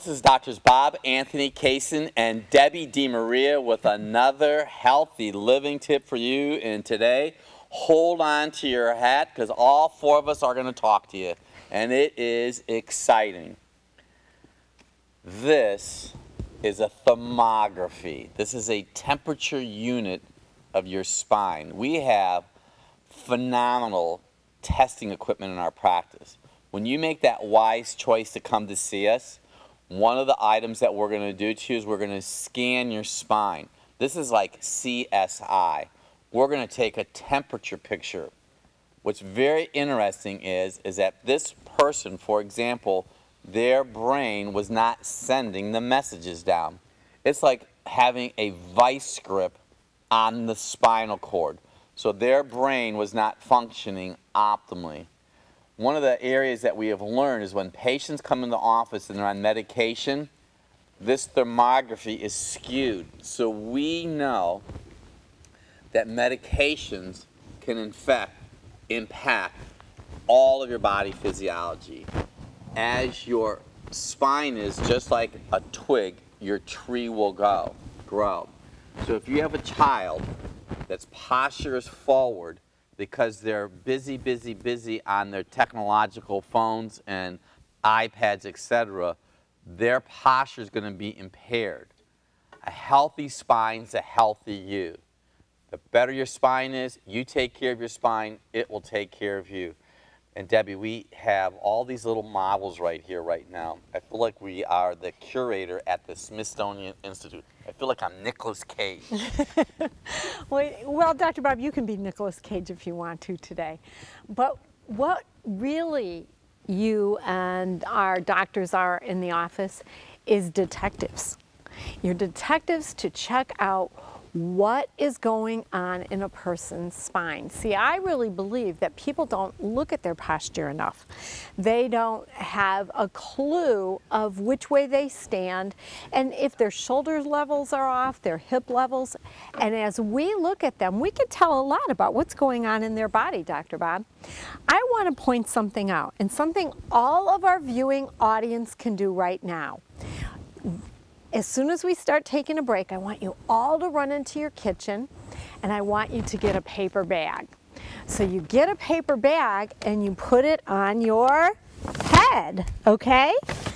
This is Doctors Bob, Anthony Kaysen, and Debbie DeMaria with another healthy living tip for you. And today, hold on to your hat because all four of us are going to talk to you. And it is exciting. This is a thermography. This is a temperature unit of your spine. We have phenomenal testing equipment in our practice. When you make that wise choice to come to see us, one of the items that we're going to do to you is we're going to scan your spine. This is like CSI. We're going to take a temperature picture. What's very interesting is that this person, for example, their brain was not sending the messages down. It's like having a vice grip on the spinal cord. So their brain was not functioning optimally. One of the areas that we have learned is when patients come in the office and they're on medication, this thermography is skewed. So we know that medications can in fact impact all of your body physiology. As your spine is just like a twig, your tree will grow. So if you have a child that's posture is forward, because they're busy on their technological phones and iPads, etc., their posture is going to be impaired. A healthy spine is a healthy you. The better your spine is, you take care of your spine, it will take care of you. And Debbie, we have all these little models right here right now. I feel like we are the curator at the Smithsonian Institute. I feel like I'm Nicolas Cage. Well, Dr. Bob, you can be Nicolas Cage if you want to today. But what really you and our doctors are in the office is detectives. You're detectives to check out what is going on in a person's spine. See, I really believe that people don't look at their posture enough. They don't have a clue of which way they stand and if their shoulder levels are off, their hip levels. And as we look at them, we can tell a lot about what's going on in their body, Dr. Bob. I want to point something out, and something all of our viewing audience can do right now. As soon as we start taking a break, I want you all to run into your kitchen and I want you to get a paper bag. So you get a paper bag and you put it on your head, okay?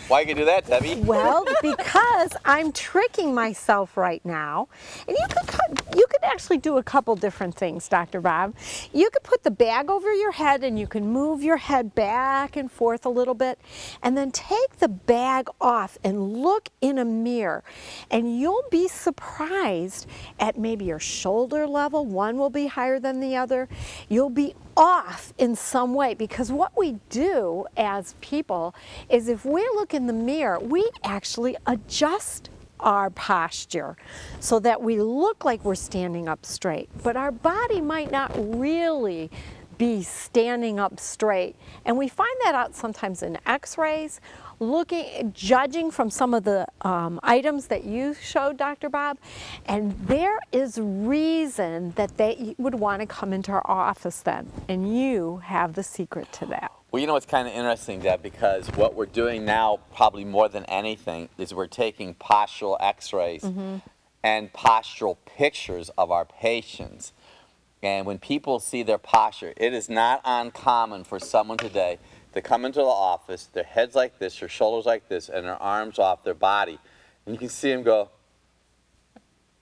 Why you do that, Debbie? Well, because I'm tricking myself right now. And you could actually do a couple different things, Dr. Bob. You could put the bag over your head and you can move your head back and forth a little bit. And then take the bag off and look in a mirror. And you'll be surprised at maybe your shoulder level. One will be higher than the other. You'll be off in some way, because what we do as people is if we look in the mirror, we actually adjust our posture so that we look like we're standing up straight, but our body might not really be standing up straight. And we find that out sometimes in x-rays, judging from some of the items that you showed, Dr. Bob, and there is reason that they would want to come into our office then, and you have the secret to that. Well, you know, it's kind of interesting, Deb, because what we're doing now, probably more than anything, is we're taking postural x-rays and postural pictures of our patients. And when people see their posture, it is not uncommon for someone today to come into the office, their head's like this, their shoulders like this, and their arms off their body. And you can see them go,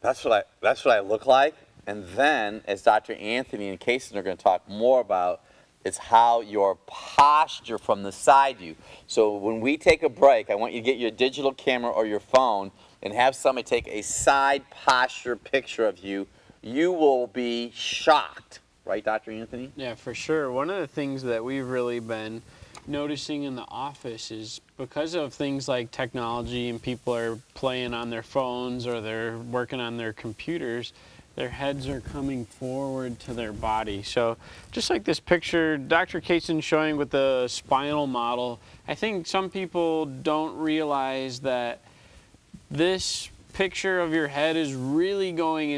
that's what I look like. And then, as Dr. Anthony and Kaysen are going to talk more about, it's how your posture from the side view. So when we take a break, I want you to get your digital camera or your phone and have somebody take a side posture picture of you. You will be shocked. Right, Dr. Anthony? Yeah, for sure. One of the things that we've really been noticing in the office is because of things like technology and people are playing on their phones or they're working on their computers, their heads are coming forward to their body. So just like this picture Dr. Kaysen showing with the spinal model, I think some people don't realize that this picture of your head is really going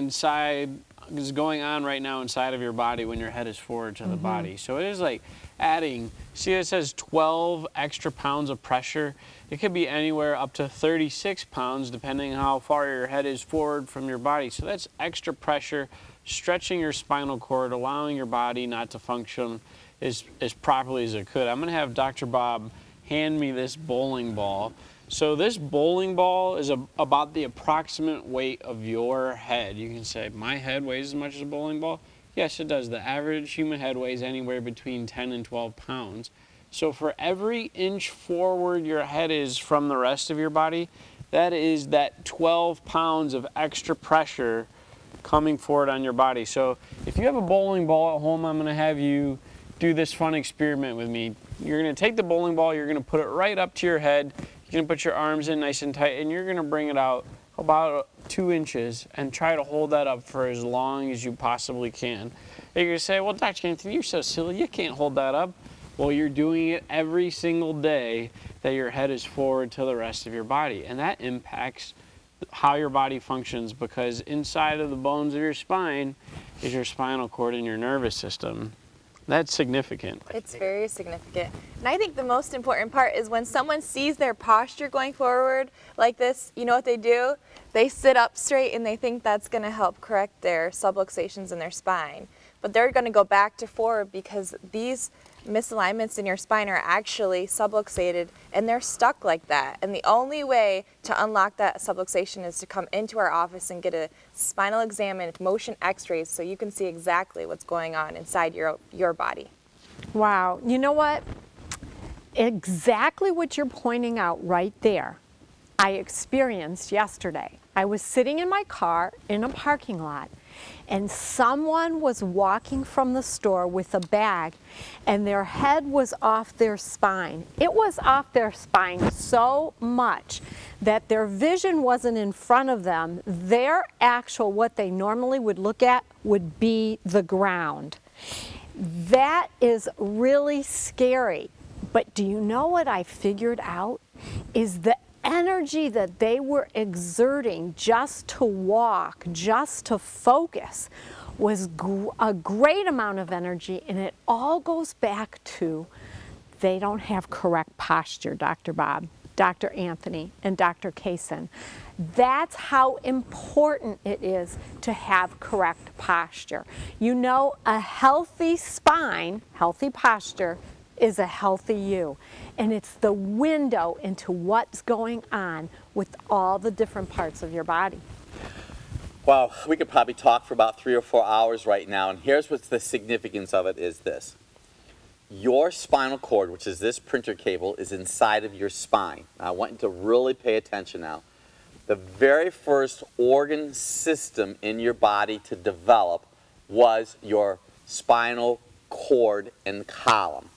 on right now inside of your body when your head is forward to the body. So it is like adding, see it says 12 extra pounds of pressure. It could be anywhere up to 36 pounds depending on how far your head is forward from your body. So that's extra pressure, stretching your spinal cord, allowing your body not to function as properly as it could. I'm going to have Dr. Bob hand me this bowling ball. So this bowling ball is about the approximate weight of your head. You can say, my head weighs as much as a bowling ball. Yes, it does. The average human head weighs anywhere between 10 and 12 pounds. So for every inch forward your head is from the rest of your body, that is that 12 pounds of extra pressure coming forward on your body. So if you have a bowling ball at home, I'm going to have you do this fun experiment with me. You're going to take the bowling ball, you're going to put it right up to your head, you're going to put your arms in nice and tight, and you're going to bring it out about 2 inches and try to hold that up for as long as you possibly can. And you're going to say, well, Dr. Anthony, you're so silly, you can't hold that up. Well, you're doing it every single day that your head is forward to the rest of your body, and that impacts how your body functions, because inside of the bones of your spine is your spinal cord and your nervous system. That's significant. It's very significant. And I think the most important part is when someone sees their posture going forward like this, you know what they do? They sit up straight and they think that's going to help correct their subluxations in their spine. But they're going to go back to forward because these misalignments in your spine are actually subluxated and they're stuck like that. And the only way to unlock that subluxation is to come into our office and get a spinal exam and motion x-rays so you can see exactly what's going on inside your body. Wow, you know what? Exactly what you're pointing out right there, I experienced yesterday. I was sitting in my car in a parking lot, and someone was walking from the store with a bag, and their head was off their spine. It was off their spine so much that their vision wasn't in front of them. Their actual, what they normally would look at, would be the ground. That is really scary. But do you know what I figured out? Is the energy that they were exerting just to walk, just to focus, was a great amount of energy, and it all goes back to they don't have correct posture, Dr. Bob, Dr. Anthony, and Dr. Kaysen. That's how important it is to have correct posture. You know, a healthy spine, healthy posture, is a healthy you. And it's the window into what's going on with all the different parts of your body. Well, we could probably talk for about 3 or 4 hours right now, and here's what's the significance of it is this. Your spinal cord, which is this printer cable, is inside of your spine. Now, I want you to really pay attention now. The very first organ system in your body to develop was your spinal cord and column.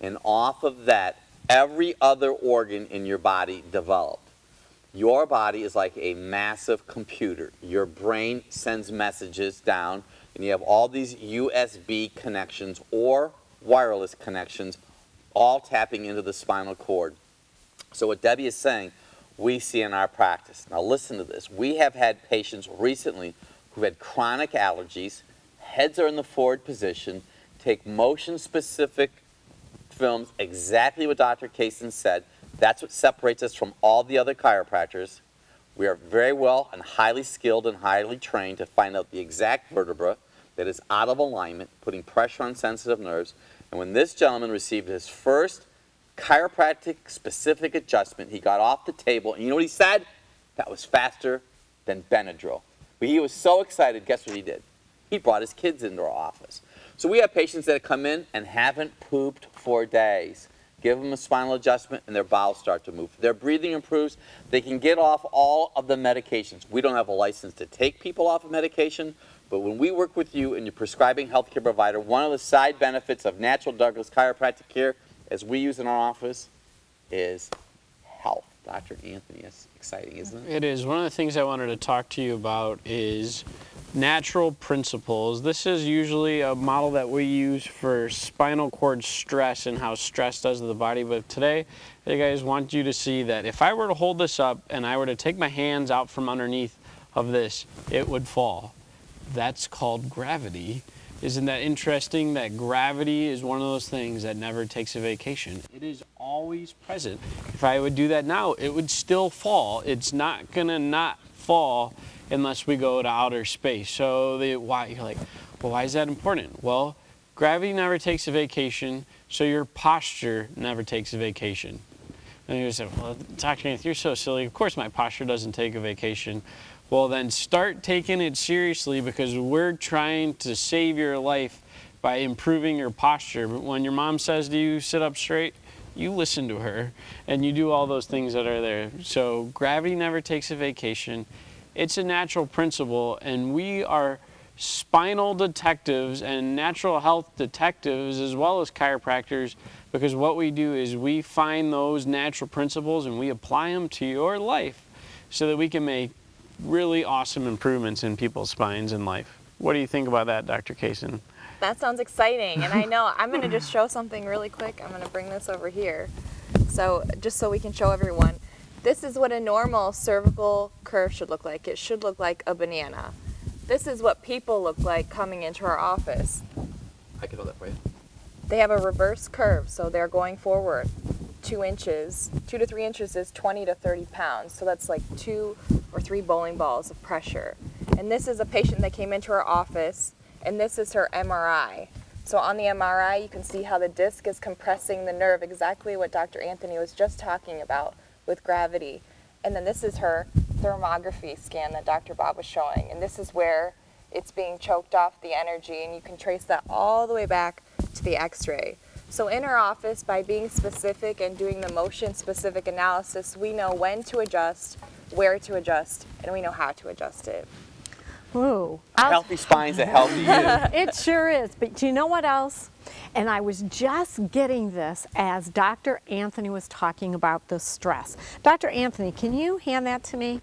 And off of that, every other organ in your body developed. Your body is like a massive computer. Your brain sends messages down, and you have all these USB connections or wireless connections all tapping into the spinal cord. So what Debbie is saying, we see in our practice. Now listen to this. We have had patients recently who had chronic allergies, heads are in the forward position, take motion-specific films, exactly what Dr. Kaysen said. That's what separates us from all the other chiropractors. We are very well and highly skilled and highly trained to find out the exact vertebra that is out of alignment, putting pressure on sensitive nerves. And when this gentleman received his first chiropractic specific adjustment, he got off the table, and you know what he said? That was faster than Benadryl. But he was so excited, guess what he did? He brought his kids into our office. So we have patients that come in and haven't pooped for days. Give them a spinal adjustment and their bowels start to move. Their breathing improves. They can get off all of the medications. We don't have a license to take people off of medication, but when we work with you and you're prescribing healthcare provider, one of the side benefits of natural Douglas chiropractic care, as we use in our office, is health. Dr. Anthony, that's exciting, isn't it? It is. One of the things I wanted to talk to you about is natural principles. This is usually a model that we use for spinal cord stress and how stress does to the body. But today, I guys want you to see that if I were to hold this up and I were to take my hands out from underneath of this, it would fall. That's called gravity. Isn't that interesting that gravity is one of those things that never takes a vacation? It is always present. If I would do that now, it would still fall. It's not gonna not fall unless we go to outer space. So why, you're like, well, why is that important? Well, gravity never takes a vacation, so your posture never takes a vacation. And you say, well, Dr. Anthony, you're so silly. Of course my posture doesn't take a vacation. Well, then start taking it seriously, because we're trying to save your life by improving your posture. But when your mom says to you, sit up straight, you listen to her and you do all those things that are there. So gravity never takes a vacation. It's a natural principle, and we are spinal detectives and natural health detectives as well as chiropractors, because what we do is we find those natural principles and we apply them to your life so that we can make really awesome improvements in people's spines and life. What do you think about that, Dr. Kaysen? That sounds exciting, and I know I'm going to just show something really quick. I'm going to bring this over here, so just so we can show everyone. This is what a normal cervical curve should look like. It should look like a banana. This is what people look like coming into our office. I can hold that for you. They have a reverse curve, so they're going forward 2 inches. 2 to 3 inches is 20 to 30 pounds, so that's like 2 or 3 bowling balls of pressure. And this is a patient that came into our office, and this is her MRI. So on the MRI, you can see how the disc is compressing the nerve, exactly what Dr. Anthony was just talking about with gravity. And then this is her thermography scan that Dr. Bob was showing, and this is where it's being choked off, the energy, and you can trace that all the way back to the x-ray. So in our office, by being specific and doing the motion-specific analysis, we know when to adjust, where to adjust, and we know how to adjust it. Ooh. A healthy spine's a healthy you. It sure is, but do you know what else? And I was just getting this as Dr. Anthony was talking about the stress. Dr. Anthony, can you hand that to me?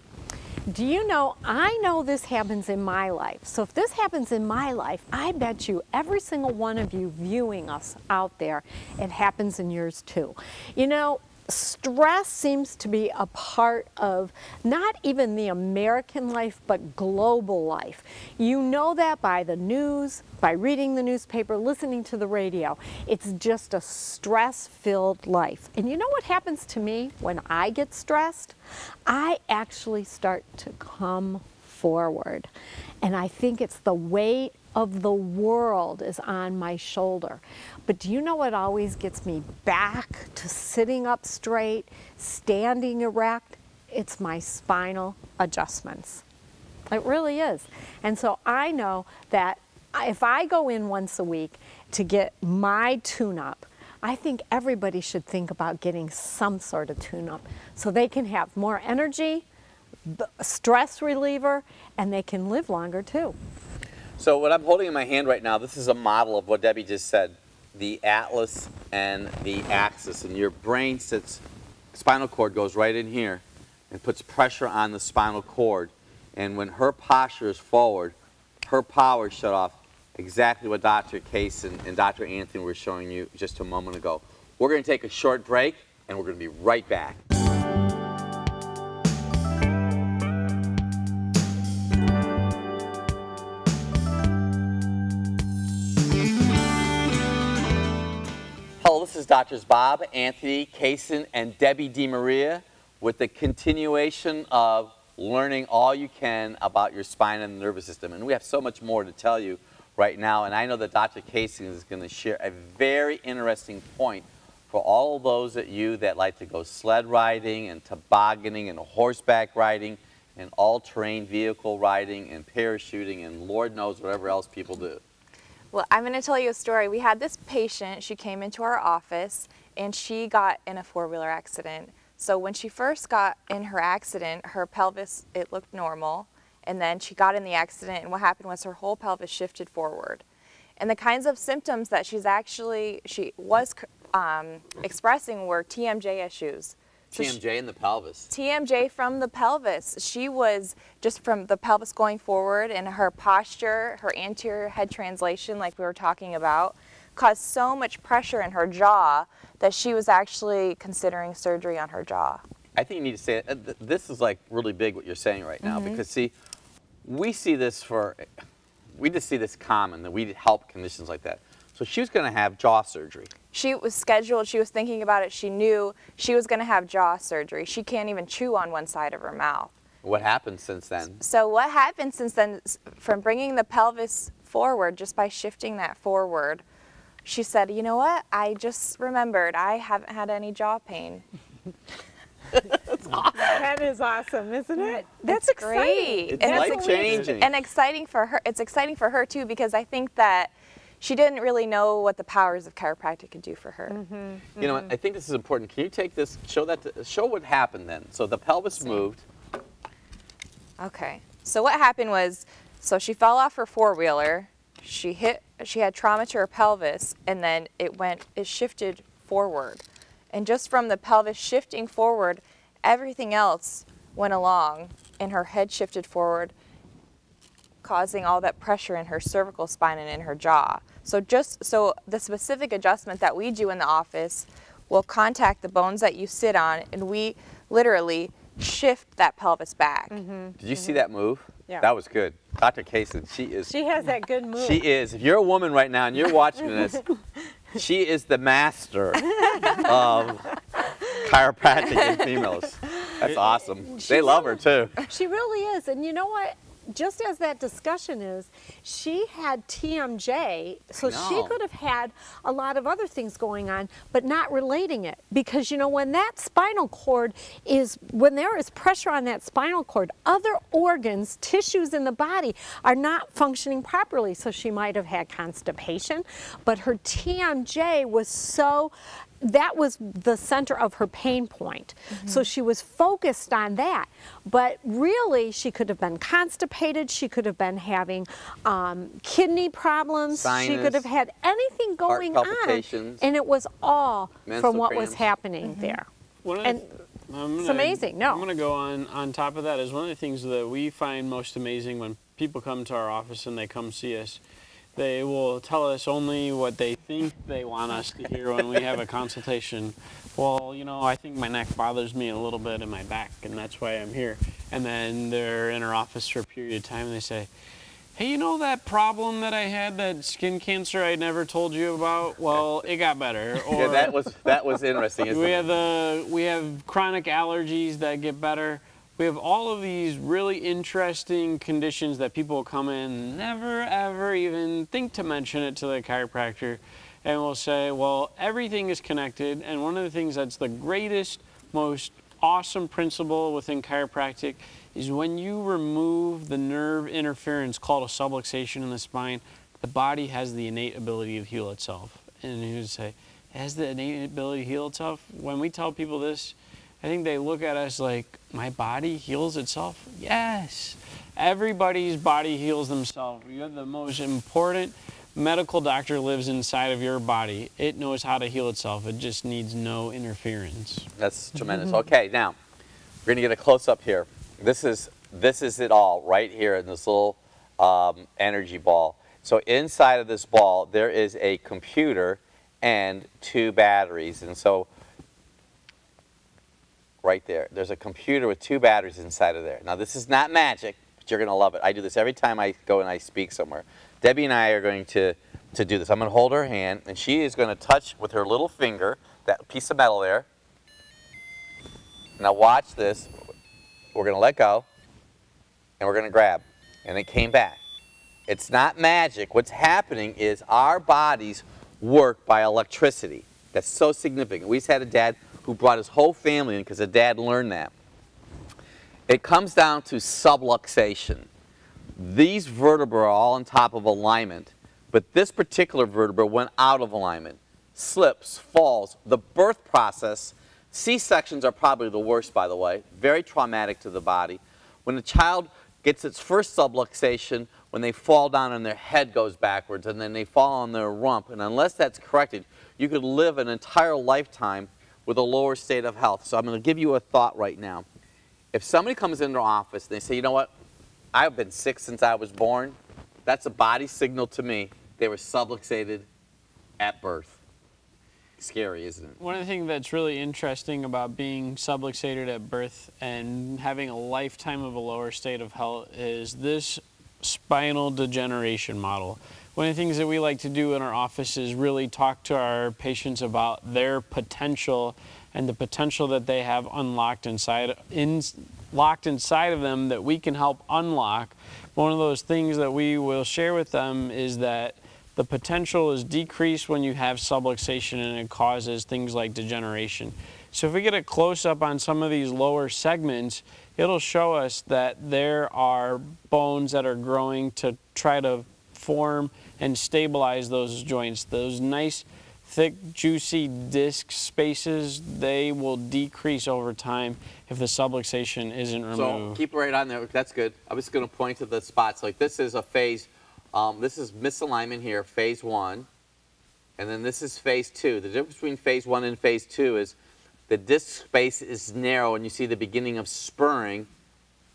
Do you know, I know this happens in my life. So if this happens in my life, I bet you every single one of you viewing us out there, it happens in yours too. You know, stress seems to be a part of not even the American life, but global life. You know that by the news, by reading the newspaper, listening to the radio. It's just a stress-filled life. And you know what happens to me when I get stressed? I actually start to come forward. And I think it's the weight of the world is on my shoulder. But do you know what always gets me back to sitting up straight, standing erect? It's my spinal adjustments. It really is. And so I know that if I go in once a week to get my tune-up, I think everybody should think about getting some sort of tune-up so they can have more energy, stress reliever, and they can live longer too. So what I'm holding in my hand right now, this is a model of what Debbie just said, the atlas and the axis. And your brain sits, spinal cord goes right in here and puts pressure on the spinal cord. And when her posture is forward, her power is shut off, exactly what Dr. Kaysen and Dr. Anthony were showing you just a moment ago. We're going to take a short break, and we're going to be right back. Hello, this is Drs. Bob, Anthony, Kaysen, and Debbie DeMaria with the continuation of learning all you can about your spine and the nervous system. And we have so much more to tell you right now. And I know that Dr. Kaysen is going to share a very interesting point for all of those of you that like to go sled riding and tobogganing and horseback riding and all-terrain vehicle riding and parachuting and Lord knows whatever else people do. Well, I'm going to tell you a story. We had this patient, she came into our office and she got in a four-wheeler accident. So when she first got in her accident, her pelvis, it looked normal. And then she got in the accident and what happened was her whole pelvis shifted forward. And the kinds of symptoms that she was expressing were TMJ issues. So TMJ in the pelvis. TMJ from the pelvis. She was just from the pelvis going forward, and her posture, her anterior head translation, like we were talking about, caused so much pressure in her jaw that she was actually considering surgery on her jaw. I think you need to say, this is like really big what you're saying right now, because see, we see this for we just see this common, that we help conditions like that. So she was going to have jaw surgery. She was scheduled, she was thinking about it, she knew she was going to have jaw surgery. She can't even chew on one side of her mouth. What happened since then? So what happened since then, from bringing the pelvis forward, just by shifting that forward, she said, you know what, I just remembered I haven't had any jaw pain. That's awesome. That is awesome, isn't it? That's great. It's life-changing. And exciting for her. It's exciting for her too, because I think that she didn't really know what the powers of chiropractic could do for her. You know what, I think this is important. Can you take this, show what happened then? So the pelvis moved. Okay. So what happened was, so she fell off her four-wheeler. She had trauma to her pelvis, and then it shifted forward. And just from the pelvis shifting forward, everything else went along, and her head shifted forward, causing all that pressure in her cervical spine and in her jaw. So the specific adjustment that we do in the office will contact the bones that you sit on, and we literally shift that pelvis back. Did you see that move? Yeah. That was good. Dr. Kaysen, She has that good move. She is. If you're a woman right now and you're watching this, she is the master of chiropractic in females. That's awesome. They love her too. She really is. And you know what? Just as that discussion is, she had TMJ, so she could have had a lot of other things going on, but not relating it. Because, you know, when that spinal cord when there is pressure on that spinal cord, other organs, tissues in the body are not functioning properly. So she might have had constipation, but her TMJ was that was the center of her pain point. So she was focused on that. But really, she could have been constipated. She could have been having kidney problems. Sinus, she could have had anything going heart on. palpitations, And it was all menstrual from what was cramps. happening there. It's amazing. I'm going to go on top of that. Is one of the things that we find most amazing when people come to our office and they come see us. They will tell us only what they think they want us to hear when we have a consultation. Well, you know, I think my neck bothers me a little bit in my back, and that's why I'm here. And then they're in our office for a period of time, and they say, hey, you know that problem that I had, that skin cancer I never told you about? Well, it got better. Or Yeah, that was interesting. Isn't it? we have chronic allergies that get better. We have all of these really interesting conditions that people come in, never ever even think to mention it to the chiropractor, and we'll say, well, everything is connected. And one of the things that's the greatest, most awesome principle within chiropractic is when you remove the nerve interference called a subluxation in the spine, the body has the innate ability to heal itself. And you would say, it has the innate ability to heal itself? When we tell people this, I think they look at us like, my body heals itself? Yes. Everybody's body heals themselves. You have the most important medical doctor lives inside of your body. It knows how to heal itself. It just needs no interference. That's tremendous. Okay, now we're gonna get a close-up here. This is it all right here in this little energy ball. So inside of this ball, there is a computer and 2 batteries, and so right there's a computer with 2 batteries inside of there. Now this is not magic, but you're gonna love it. I do this every time I go and I speak somewhere. Debbie and I are going to do this. I'm gonna hold her hand, and she is gonna touch with her little finger that piece of metal there. Now watch this. We're gonna let go, and we're gonna grab, and it came back. It's not magic. What's happening is our bodies work by electricity. That's so significant. We just had a dad who brought his whole family in because the dad learned that. It comes down to subluxation. These vertebrae are all on top of alignment, but this particular vertebra went out of alignment. Slips, falls, the birth process. C-sections are probably the worst, by the way, very traumatic to the body. When a child gets its first subluxation, when they fall down and their head goes backwards, and then they fall on their rump, and unless that's corrected, you could live an entire lifetime with a lower state of health. So I'm going to give you a thought right now. If somebody comes into our office and they say, you know what, I've been sick since I was born, that's a body signal to me they were subluxated at birth. Scary, isn't it? One of the things that's really interesting about being subluxated at birth and having a lifetime of a lower state of health is this spinal degeneration model. One of the things that we like to do in our office is really talk to our patients about their potential and the potential that they have unlocked locked inside of them that we can help unlock. One of those things that we will share with them is that the potential is decreased when you have subluxation, and it causes things like degeneration. So if we get a close-up on some of these lower segments, it'll show us that there are bones that are growing to try to form and stabilize those joints. Those nice, thick, juicy disc spaces, they will decrease over time if the subluxation isn't removed. So keep it right on there. That's good. I was going to point to the spots. Like this is a phase, this is misalignment here, phase 1. And then this is phase 2. The difference between phase 1 and phase 2 is the disc space is narrow and you see the beginning of spurring.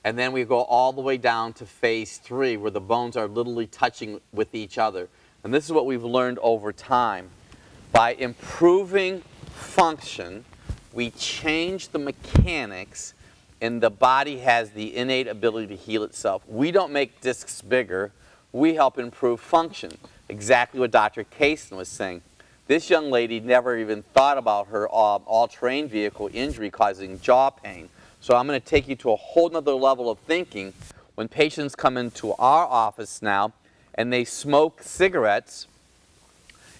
And then we go all the way down to phase 3 where the bones are literally touching with each other. And this is what we've learned over time. By improving function, we change the mechanics and the body has the innate ability to heal itself. We don't make discs bigger, we help improve function. Exactly what Dr. Kaysen was saying. This young lady never even thought about her all-terrain vehicle injury causing jaw pain. So I'm going to take you to a whole nother level of thinking. When patients come into our office now and they smoke cigarettes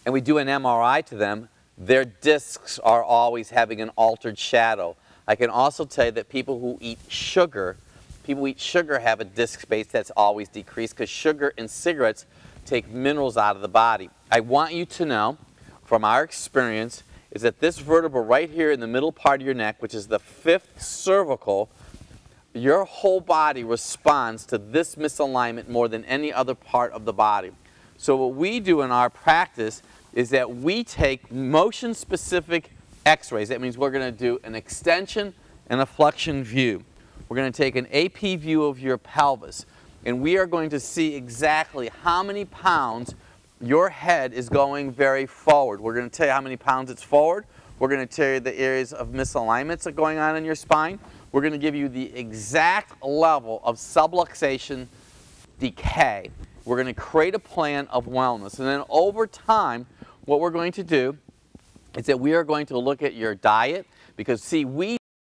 and we do an MRI to them, their discs are always having an altered shadow. I can also tell you that people who eat sugar have a disc space that's always decreased because sugar and cigarettes take minerals out of the body. I want you to know from our experience is that this vertebra right here in the middle part of your neck, which is the 5th cervical, your whole body responds to this misalignment more than any other part of the body. So what we do in our practice is that we take motion-specific x-rays. That means we're going to do an extension and a flexion view. We're going to take an AP view of your pelvis, and we are going to see exactly how many pounds your head is going very forward. We're going to tell you how many pounds it's forward. We're going to tell you the areas of misalignments that are going on in your spine. We're going to give you the exact level of subluxation decay. We're going to create a plan of wellness. And then over time, what we're going to do is that we are going to look at your diet because, see, we